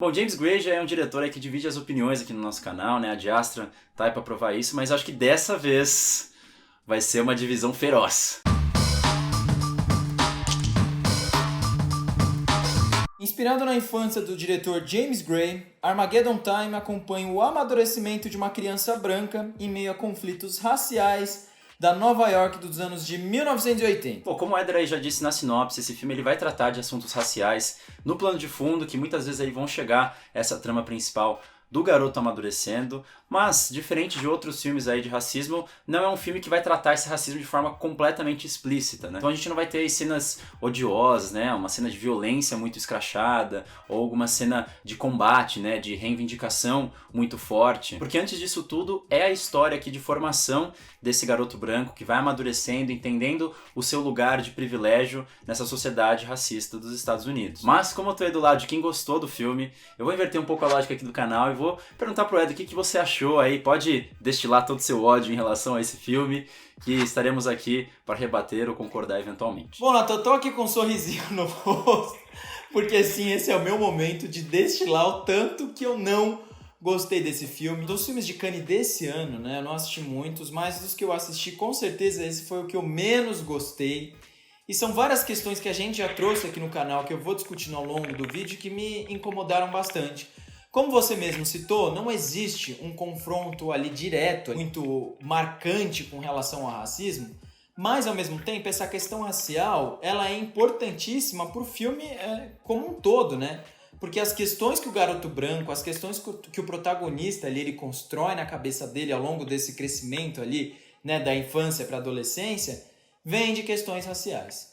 Bom, James Gray já é um diretor aí que divide as opiniões aqui no nosso canal, né? A Diastra tá aí pra provar isso, mas acho que dessa vez vai ser uma divisão feroz. Inspirado na infância do diretor James Gray, Armageddon Time acompanha o amadurecimento de uma criança branca em meio a conflitos raciais da Nova York dos anos de 1980. Bom, como o Éder aí já disse na sinopse, esse filme ele vai tratar de assuntos raciais no plano de fundo, que muitas vezes aí vão chegar a essa trama principal do garoto amadurecendo, mas, diferente de outros filmes aí de racismo, não é um filme que vai tratar esse racismo de forma completamente explícita, né? Então a gente não vai ter aí cenas odiosas, né? Uma cena de violência muito escrachada, ou alguma cena de combate, né? De reivindicação muito forte. Porque antes disso tudo, é a história aqui de formação desse garoto branco que vai amadurecendo, entendendo o seu lugar de privilégio nessa sociedade racista dos Estados Unidos. Mas, como eu tô aí do lado de quem gostou do filme, eu vou inverter um pouco a lógica aqui do canal e vou perguntar pro Ed o que você achou aí. Pode destilar todo o seu ódio em relação a esse filme, que estaremos aqui para rebater ou concordar eventualmente. Bom, Nathan, eu tô aqui com um sorrisinho no rosto, porque sim, esse é o meu momento de destilar o tanto que eu não gostei desse filme. Dos filmes de Cannes desse ano, né, eu não assisti muitos, mas dos que eu assisti, com certeza esse foi o que eu menos gostei. E são várias questões que a gente já trouxe aqui no canal, que eu vou discutindo ao longo do vídeo, que me incomodaram bastante. Como você mesmo citou, não existe um confronto ali direto, muito marcante com relação ao racismo, mas ao mesmo tempo essa questão racial ela é importantíssima para o filme como um todo, né? Porque as questões que o garoto branco, as questões que o protagonista ali, ele constrói na cabeça dele ao longo desse crescimento ali, né, da infância para a adolescência, vem de questões raciais.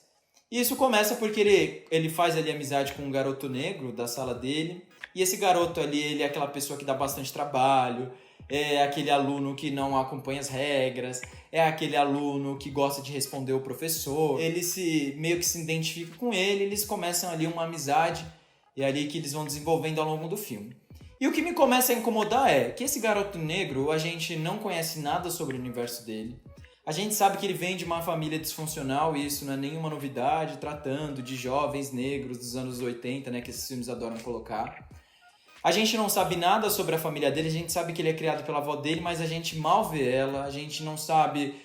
E isso começa porque ele faz ali amizade com um garoto negro da sala dele, e esse garoto ali, ele é aquela pessoa que dá bastante trabalho, é aquele aluno que não acompanha as regras, é aquele aluno que gosta de responder o professor. Ele meio que se identifica com ele, eles começam ali uma amizade, e é ali que eles vão desenvolvendo ao longo do filme. E o que me começa a incomodar é que esse garoto negro, a gente não conhece nada sobre o universo dele. A gente sabe que ele vem de uma família disfuncional, e isso não é nenhuma novidade, tratando de jovens negros dos anos 80, né, que esses filmes adoram colocar. A gente não sabe nada sobre a família dele, a gente sabe que ele é criado pela avó dele, mas a gente mal vê ela, a gente não sabe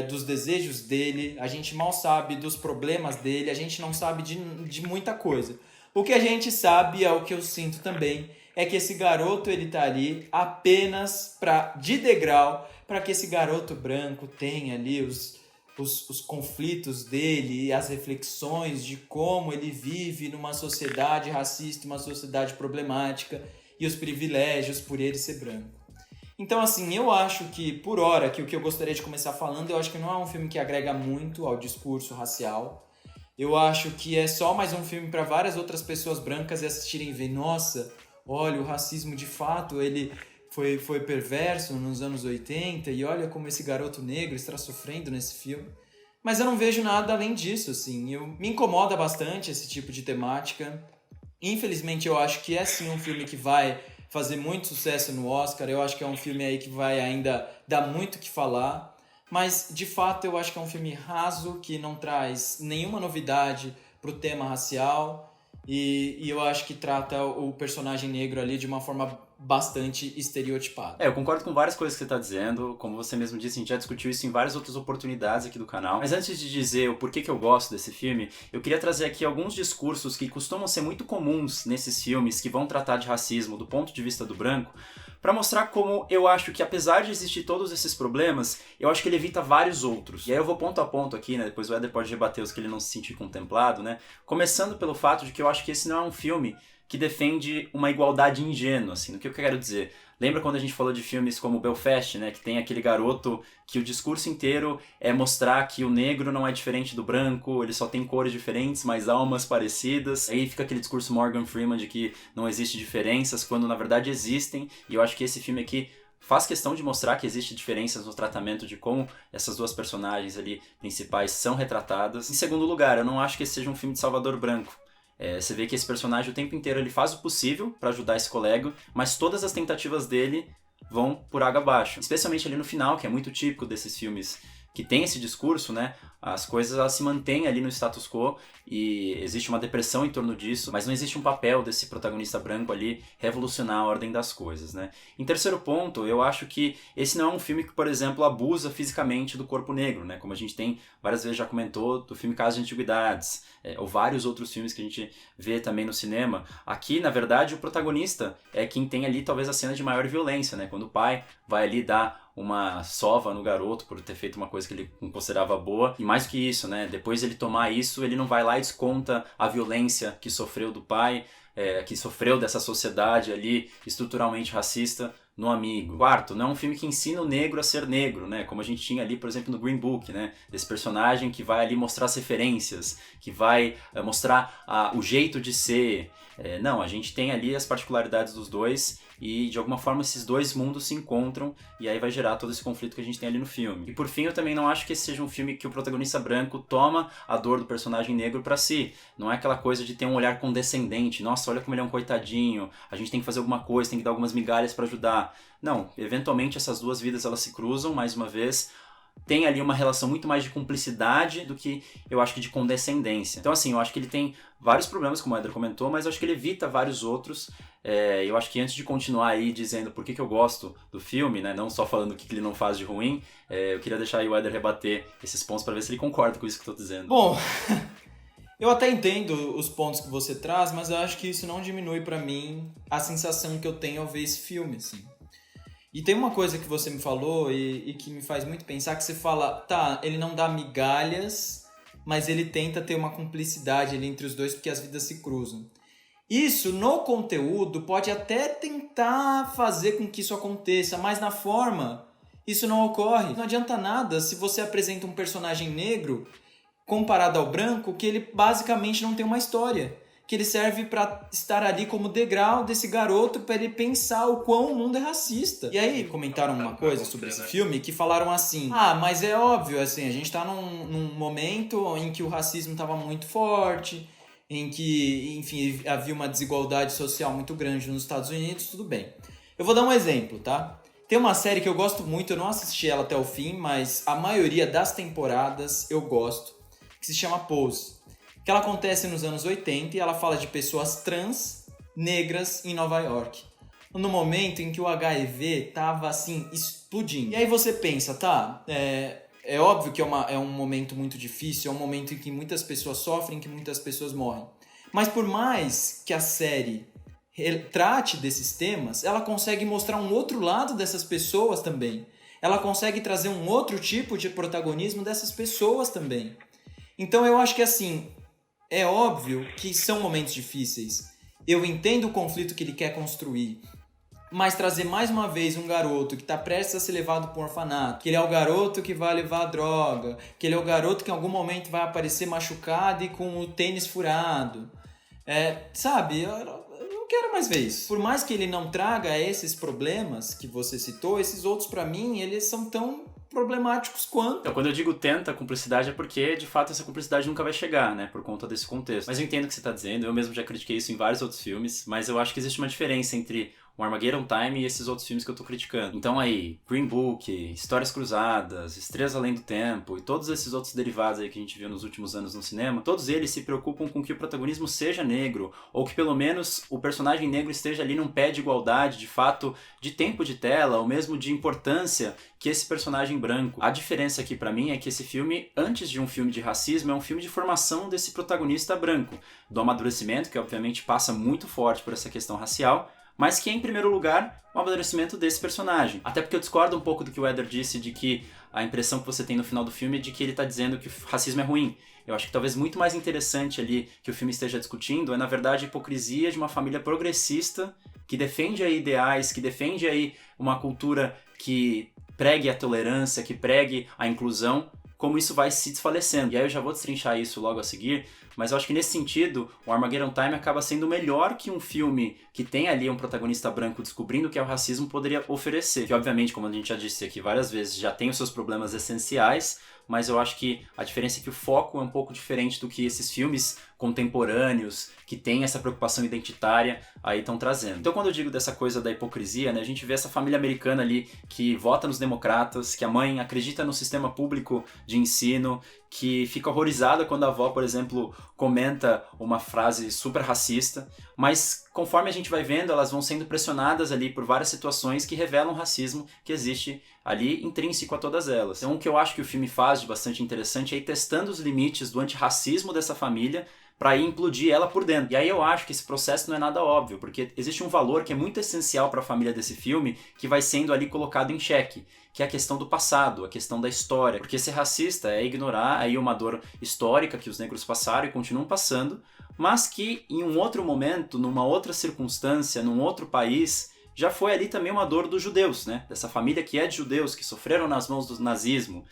dos desejos dele, a gente mal sabe dos problemas dele, a gente não sabe de muita coisa. O que a gente sabe, é o que eu sinto também, é que esse garoto ele tá ali apenas de degrau para que esse garoto branco tenha ali os conflitos dele e as reflexões de como ele vive numa sociedade racista, uma sociedade problemática, e os privilégios por ele ser branco. Então, assim, eu acho que, por hora, que o que eu gostaria de começar falando, eu acho que não é um filme que agrega muito ao discurso racial. Eu acho que é só mais um filme para várias outras pessoas brancas assistirem e ver, nossa, olha, o racismo de fato, ele foi perverso nos anos 80, e olha como esse garoto negro está sofrendo nesse filme. Mas eu não vejo nada além disso, assim. Me incomoda bastante esse tipo de temática. Infelizmente, eu acho que é sim um filme que vai fazer muito sucesso no Oscar. Eu acho que é um filme aí que vai ainda dar muito o que falar. Mas, de fato, eu acho que é um filme raso, que não traz nenhuma novidade pro tema racial. E eu acho que trata o personagem negro ali de uma forma bastante estereotipada. Eu concordo com várias coisas que você está dizendo. Como você mesmo disse, a gente já discutiu isso em várias outras oportunidades aqui do canal. Mas antes de dizer o porquê que eu gosto desse filme, eu queria trazer aqui alguns discursos que costumam ser muito comuns nesses filmes que vão tratar de racismo do ponto de vista do branco, para mostrar como eu acho que, apesar de existir todos esses problemas, eu acho que ele evita vários outros. E aí eu vou ponto a ponto aqui, né? Depois o Éder pode debater os que ele não se sentir contemplado, né? Começando pelo fato de que eu acho que esse não é um filme que defende uma igualdade ingênua, assim. O que eu quero dizer? Lembra quando a gente falou de filmes como Belfast, né? Que tem aquele garoto que o discurso inteiro é mostrar que o negro não é diferente do branco, ele só tem cores diferentes, mas almas parecidas. Aí fica aquele discurso Morgan Freeman de que não existe diferenças, quando na verdade existem. E eu acho que esse filme aqui faz questão de mostrar que existe diferenças no tratamento de como essas duas personagens ali principais são retratadas. Em segundo lugar, eu não acho que esse seja um filme de Salvador Branco. Você vê que esse personagem o tempo inteiro ele faz o possível para ajudar esse colega, mas todas as tentativas dele vão por água abaixo. Especialmente ali no final, que é muito típico desses filmes que tem esse discurso, né? as coisas elas se mantêm ali no status quo e existe uma depressão em torno disso, mas não existe um papel desse protagonista branco ali revolucionar a ordem das coisas, né? Em terceiro ponto, eu acho que esse não é um filme que, por exemplo, abusa fisicamente do corpo negro, né? Como a gente tem várias vezes já comentou do filme Casa de Antiguidades, ou vários outros filmes que a gente vê também no cinema. Aqui, na verdade, o protagonista é quem tem ali talvez a cena de maior violência, né? Quando o pai vai ali dar uma sova no garoto por ter feito uma coisa que ele não considerava boa. E mais do que isso, né? Depois ele tomar isso, ele não vai lá e desconta a violência que sofreu do pai, que sofreu dessa sociedade ali estruturalmente racista no amigo. Quarto, não é um filme que ensina o negro a ser negro, né? Como a gente tinha ali, por exemplo, no Green Book, né? Desse personagem que vai ali mostrar as referências, que vai mostrar o jeito de ser. Não, a gente tem ali as particularidades dos dois e de alguma forma esses dois mundos se encontram e aí vai gerar todo esse conflito que a gente tem ali no filme. E por fim, eu também não acho que esse seja um filme que o protagonista branco toma a dor do personagem negro pra si. Não é aquela coisa de ter um olhar condescendente, nossa, olha como ele é um coitadinho, a gente tem que fazer alguma coisa, tem que dar algumas migalhas pra ajudar. Não, eventualmente essas duas vidas elas se cruzam, mais uma vez, tem ali uma relação muito mais de cumplicidade do que eu acho que de condescendência. Então assim, eu acho que ele tem vários problemas, como o Éder comentou, mas eu acho que ele evita vários outros. Eu acho que antes de continuar aí dizendo por que eu gosto do filme, né, não só falando o que ele não faz de ruim, eu queria deixar aí o Éder rebater esses pontos para ver se ele concorda com isso que eu tô dizendo. Bom, eu até entendo os pontos que você traz, mas eu acho que isso não diminui pra mim a sensação que eu tenho ao ver esse filme, assim. E tem uma coisa que você me falou e que me faz muito pensar, que você fala, tá, ele não dá migalhas, mas ele tenta ter uma cumplicidade ali entre os dois porque as vidas se cruzam. Isso, no conteúdo, pode até tentar fazer com que isso aconteça, mas na forma, isso não ocorre. Não adianta nada se você apresenta um personagem negro comparado ao branco, que ele basicamente não tem uma história. Que ele serve para estar ali como degrau desse garoto para ele pensar o quão o mundo é racista. E aí comentaram uma coisa sobre esse filme que falaram assim, mas é óbvio, assim, a gente tá num momento em que o racismo estava muito forte, em que, enfim, havia uma desigualdade social muito grande nos Estados Unidos, tudo bem. Eu vou dar um exemplo, tá? Tem uma série que eu gosto muito, eu não assisti ela até o fim, mas a maioria das temporadas eu gosto, que se chama Pose. Que ela acontece nos anos 80 e ela fala de pessoas trans, negras em Nova York. No momento em que o HIV tava assim, explodindo. E aí você pensa, tá, é óbvio que é um momento muito difícil, é um momento em que muitas pessoas sofrem, em que muitas pessoas morrem. Mas por mais que a série trate desses temas, ela consegue mostrar um outro lado dessas pessoas também. Ela consegue trazer um outro tipo de protagonismo dessas pessoas também. Então eu acho que assim, é óbvio que são momentos difíceis. Eu entendo o conflito que ele quer construir. Mas trazer mais uma vez um garoto que está prestes a ser levado para um orfanato, que ele é o garoto que vai levar a droga, que ele é o garoto que em algum momento vai aparecer machucado e com o tênis furado. Sabe, eu não quero mais ver isso. Por mais que ele não traga esses problemas que você citou, esses outros para mim, eles são tão problemáticos quanto. Então, quando eu digo tenta a cumplicidade é porque, de fato, essa cumplicidade nunca vai chegar, né? Por conta desse contexto. Mas eu entendo o que você está dizendo, eu mesmo já critiquei isso em vários outros filmes, mas eu acho que existe uma diferença entre o Armageddon Time e esses outros filmes que eu tô criticando. Então aí, Green Book, Histórias Cruzadas, Estrelas Além do Tempo e todos esses outros derivados aí que a gente viu nos últimos anos no cinema, todos eles se preocupam com que o protagonismo seja negro, ou que pelo menos o personagem negro esteja ali num pé de igualdade, de fato, de tempo de tela, ou mesmo de importância que esse personagem branco. A diferença aqui pra mim é que esse filme, antes de um filme de racismo, é um filme de formação desse protagonista branco, do amadurecimento, que obviamente passa muito forte por essa questão racial, mas que é, em primeiro lugar, o amadurecimento desse personagem. Até porque eu discordo um pouco do que o Éder disse, de que a impressão que você tem no final do filme é de que ele está dizendo que o racismo é ruim. Eu acho que talvez muito mais interessante ali que o filme esteja discutindo é, na verdade, a hipocrisia de uma família progressista que defende aí ideais, que defende aí uma cultura que pregue a tolerância, que pregue a inclusão, como isso vai se desfalecendo. E aí eu já vou destrinchar isso logo a seguir, mas eu acho que nesse sentido, o Armageddon Time acaba sendo melhor que um filme que tem ali um protagonista branco descobrindo o que é o racismo poderia oferecer. Que obviamente, como a gente já disse aqui várias vezes, já tem os seus problemas essenciais, mas eu acho que a diferença é que o foco é um pouco diferente do que esses filmes contemporâneos, que têm essa preocupação identitária, aí estão trazendo. Então quando eu digo dessa coisa da hipocrisia, né, a gente vê essa família americana ali que vota nos democratas, que a mãe acredita no sistema público de ensino, que fica horrorizada quando a avó, por exemplo, comenta uma frase super racista, mas conforme a gente vai vendo, elas vão sendo pressionadas ali por várias situações que revelam o racismo que existe ali intrínseco a todas elas. Então o que eu acho que o filme faz de bastante interessante é ir testando os limites do antirracismo dessa família para ir implodir ela por dentro. E aí eu acho que esse processo não é nada óbvio, porque existe um valor que é muito essencial para a família desse filme que vai sendo ali colocado em xeque, que é a questão do passado, a questão da história. Porque ser racista é ignorar aí uma dor histórica que os negros passaram e continuam passando, mas que em um outro momento, numa outra circunstância, num outro país, já foi ali também uma dor dos judeus, né? Dessa família que é de judeus, que sofreram nas mãos do nazismo.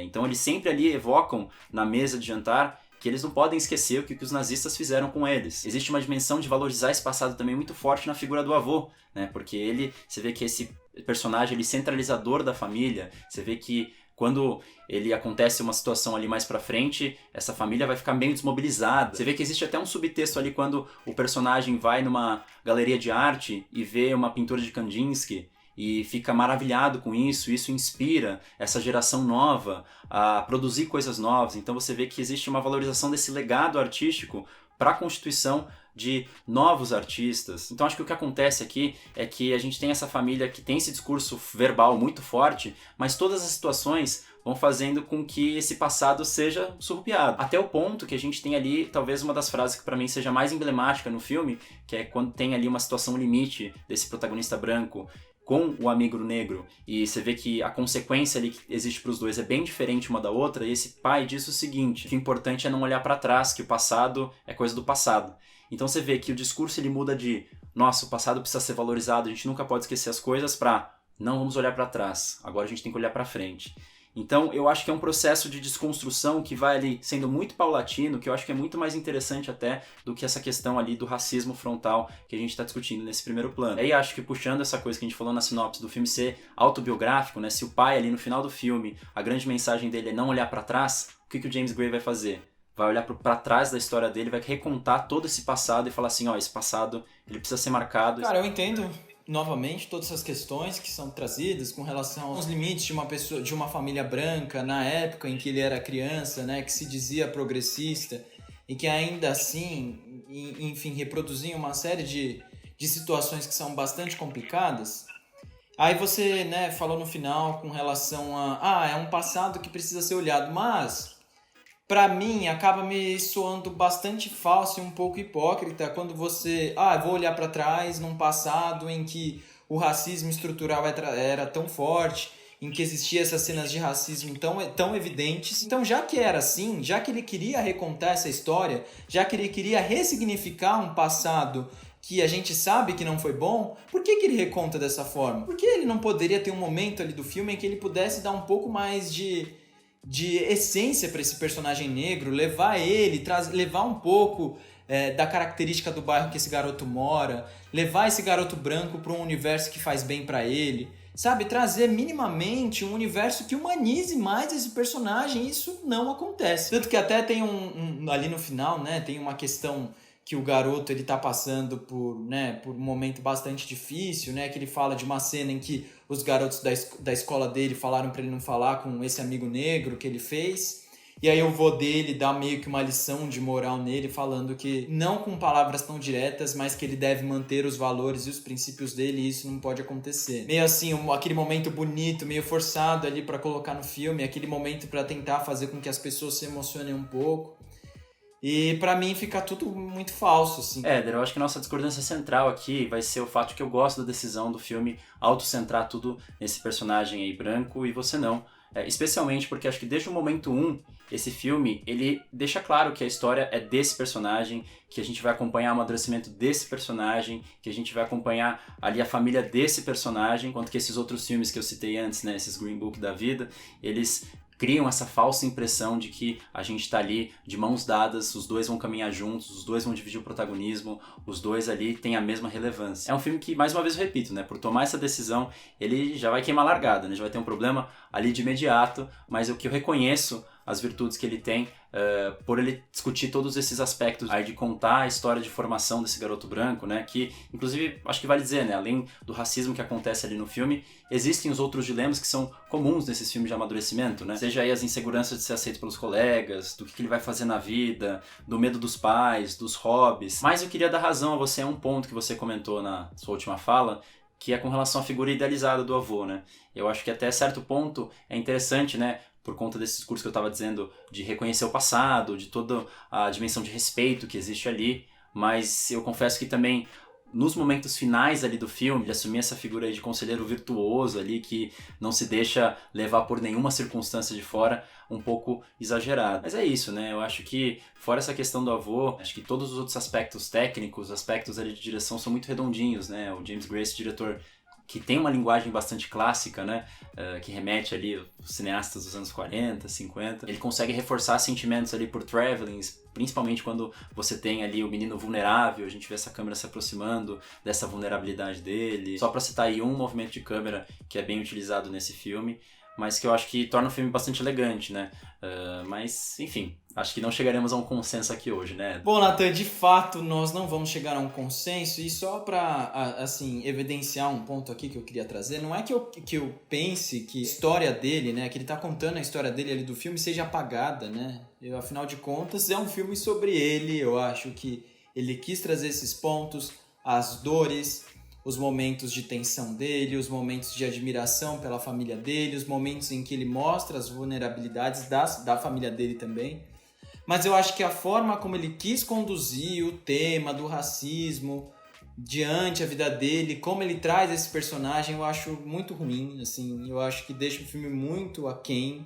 Então eles sempre ali evocam na mesa de jantar que eles não podem esquecer o que os nazistas fizeram com eles. Existe uma dimensão de valorizar esse passado também muito forte na figura do avô, né? Porque você vê que esse personagem ele centralizador da família, você vê que quando ele acontece uma situação ali mais pra frente, essa família vai ficar meio desmobilizada. Você vê que existe até um subtexto ali quando o personagem vai numa galeria de arte e vê uma pintura de Kandinsky e fica maravilhado com isso, isso inspira essa geração nova a produzir coisas novas. Então você vê que existe uma valorização desse legado artístico para a constituição de novos artistas. Então acho que o que acontece aqui é que a gente tem essa família que tem esse discurso verbal muito forte, mas todas as situações vão fazendo com que esse passado seja surrupiado. Até o ponto que a gente tem ali, talvez uma das frases que para mim seja mais emblemática no filme, que é quando tem ali uma situação limite desse protagonista branco com o amigo negro, e você vê que a consequência ali que existe para os dois é bem diferente uma da outra, e esse pai diz o seguinte: o importante é não olhar para trás, que o passado é coisa do passado. Então você vê que o discurso ele muda de nossa, o passado precisa ser valorizado, a gente nunca pode esquecer as coisas, para não vamos olhar para trás, agora a gente tem que olhar para frente. Então eu acho que é um processo de desconstrução que vai ali sendo muito paulatino, que eu acho que é muito mais interessante até do que essa questão ali do racismo frontal que a gente está discutindo nesse primeiro plano. Aí acho que puxando essa coisa que a gente falou na sinopse do filme ser autobiográfico, né? Se o pai ali no final do filme, a grande mensagem dele é não olhar para trás, o que o James Gray vai fazer? Vai olhar para trás da história dele, vai recontar todo esse passado e falar assim, ó, esse passado ele precisa ser marcado. Cara, eu entendo novamente todas essas questões que são trazidas com relação aos limites de uma pessoa, de uma família branca na época em que ele era criança, né, que se dizia progressista e que ainda assim, enfim, reproduzia uma série de situações que são bastante complicadas. Aí você, né, falou no final com relação a é um passado que precisa ser olhado, mas pra mim acaba me soando bastante falso e um pouco hipócrita quando você, vou olhar pra trás num passado em que o racismo estrutural era tão forte, em que existiam essas cenas de racismo tão evidentes. Então, já que era assim, já que ele queria recontar essa história, já que ele queria ressignificar um passado que a gente sabe que não foi bom, por que ele reconta dessa forma? Por que ele não poderia ter um momento ali do filme em que ele pudesse dar um pouco mais de essência para esse personagem negro, levar ele, levar um pouco da característica do bairro que esse garoto mora, levar esse garoto branco para um universo que faz bem para ele, sabe? Trazer minimamente um universo que humanize mais esse personagem. Isso não acontece. Tanto que até tem ali no final, né, tem uma questão que o garoto ele tá passando por um momento bastante difícil, né? Que ele fala de uma cena em que os garotos da escola dele falaram para ele não falar com esse amigo negro que ele fez. E aí o vô dele dá meio que uma lição de moral nele, falando que não com palavras tão diretas, mas que ele deve manter os valores e os princípios dele, e isso não pode acontecer. Meio assim, aquele momento bonito, meio forçado ali para colocar no filme, aquele momento para tentar fazer com que as pessoas se emocionem um pouco. E pra mim fica tudo muito falso, assim. Éder, eu acho que a nossa discordância central aqui vai ser o fato que eu gosto da decisão do filme autocentrar tudo nesse personagem aí branco e você não. Especialmente porque acho que desde o momento 1, esse filme, ele deixa claro que a história é desse personagem, que a gente vai acompanhar o amadurecimento desse personagem, que a gente vai acompanhar ali a família desse personagem, enquanto que esses outros filmes que eu citei antes, né, esses Green Book da vida, eles criam essa falsa impressão de que a gente tá ali de mãos dadas, os dois vão caminhar juntos, os dois vão dividir o protagonismo, os dois ali têm a mesma relevância. É um filme que, mais uma vez eu repito, né, por tomar essa decisão, ele já vai queimar a largada, né, já vai ter um problema ali de imediato, mas o que eu reconheço as virtudes que ele tem, por ele discutir todos esses aspectos aí de contar a história de formação desse garoto branco, né, que inclusive acho que vale dizer, né, além do racismo que acontece ali no filme, existem os outros dilemas que são comuns nesses filmes de amadurecimento, né, seja aí as inseguranças de ser aceito pelos colegas, do que ele vai fazer na vida, do medo dos pais, dos hobbies. Mas eu queria dar razão a você a um ponto que você comentou na sua última fala, que é com relação à figura idealizada do avô, né. Eu acho que até certo ponto é interessante, né, por conta desse discurso que eu estava dizendo, de reconhecer o passado, de toda a dimensão de respeito que existe ali, mas eu confesso que também, nos momentos finais ali do filme, de assumir essa figura aí de conselheiro virtuoso ali, que não se deixa levar por nenhuma circunstância de fora, um pouco exagerado. Mas é isso, né? Eu acho que, fora essa questão do avô, acho que todos os outros aspectos técnicos, aspectos ali de direção são muito redondinhos, né? O James Gray, esse diretor que tem uma linguagem bastante clássica, né, que remete ali aos cineastas dos anos 40, 50. Ele consegue reforçar sentimentos ali por Travelings, principalmente quando você tem ali o menino vulnerável, a gente vê essa câmera se aproximando dessa vulnerabilidade dele. Só para citar aí um movimento de câmera que é bem utilizado nesse filme, mas que eu acho que torna o filme bastante elegante, né? Mas, enfim, acho que não chegaremos a um consenso aqui hoje, né? Bom, Nathan, de fato, nós não vamos chegar a um consenso, e só para, assim, evidenciar um ponto aqui que eu queria trazer, não é que eu pense que a história dele, né, que ele tá contando a história dele ali do filme seja apagada, né? Afinal de contas, é um filme sobre ele, eu acho que ele quis trazer esses pontos, as dores, os momentos de tensão dele, os momentos de admiração pela família dele, os momentos em que ele mostra as vulnerabilidades da família dele também. Mas eu acho que a forma como ele quis conduzir o tema do racismo diante a vida dele, como ele traz esse personagem, eu acho muito ruim, assim, eu acho que deixa o filme muito aquém.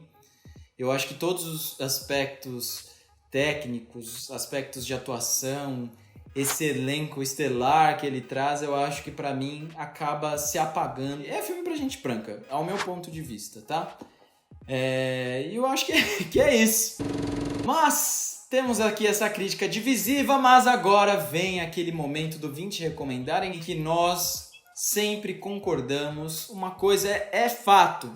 Eu acho que todos os aspectos técnicos, aspectos de atuação, esse elenco estelar que ele traz, eu acho que pra mim acaba se apagando. É filme pra gente branca, ao meu ponto de vista, tá? E eu acho que é isso. Mas temos aqui essa crítica divisiva, mas agora vem aquele momento do 20 recomendar em que nós sempre concordamos. Uma coisa é fato.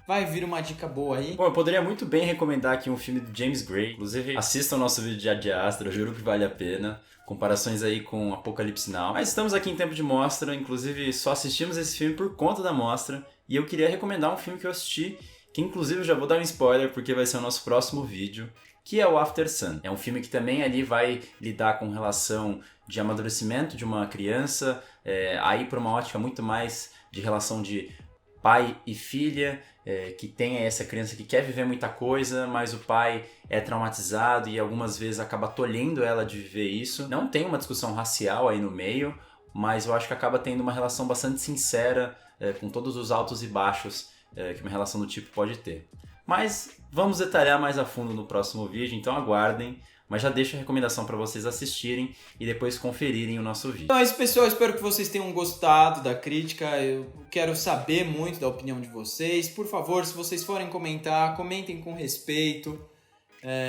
Vai vir uma dica boa aí. Bom, eu poderia muito bem recomendar aqui um filme do James Gray. Inclusive, assistam o nosso vídeo de Ad Astra, eu juro que vale a pena. Comparações aí com Apocalipse Now. Mas estamos aqui em tempo de mostra, inclusive só assistimos esse filme por conta da mostra. E eu queria recomendar um filme que eu assisti, que inclusive eu já vou dar um spoiler porque vai ser o nosso próximo vídeo, que é o After Sun. É um filme que também ali vai lidar com relação de amadurecimento de uma criança, aí por uma ótica muito mais de relação de pai e filha, que tem essa criança que quer viver muita coisa, mas o pai é traumatizado e algumas vezes acaba tolhendo ela de viver isso. Não tem uma discussão racial aí no meio, mas eu acho que acaba tendo uma relação bastante sincera, com todos os altos e baixos que uma relação do tipo pode ter. Mas vamos detalhar mais a fundo no próximo vídeo, então aguardem. Mas já deixo a recomendação para vocês assistirem e depois conferirem o nosso vídeo. Então é isso, pessoal. Espero que vocês tenham gostado da crítica. Eu quero saber muito da opinião de vocês. Por favor, se vocês forem comentar, comentem com respeito.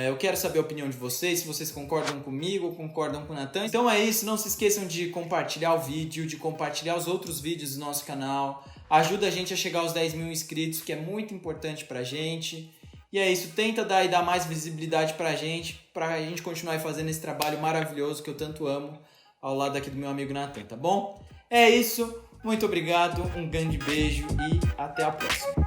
Eu quero saber a opinião de vocês, se vocês concordam comigo ou concordam com o Nathan. Então é isso. Não se esqueçam de compartilhar o vídeo, de compartilhar os outros vídeos do nosso canal. Ajuda a gente a chegar aos 10 mil inscritos, que é muito importante pra gente. E é isso, tenta dar mais visibilidade pra gente continuar fazendo esse trabalho maravilhoso que eu tanto amo ao lado aqui do meu amigo Nathan, tá bom? É isso, muito obrigado, um grande beijo e até a próxima.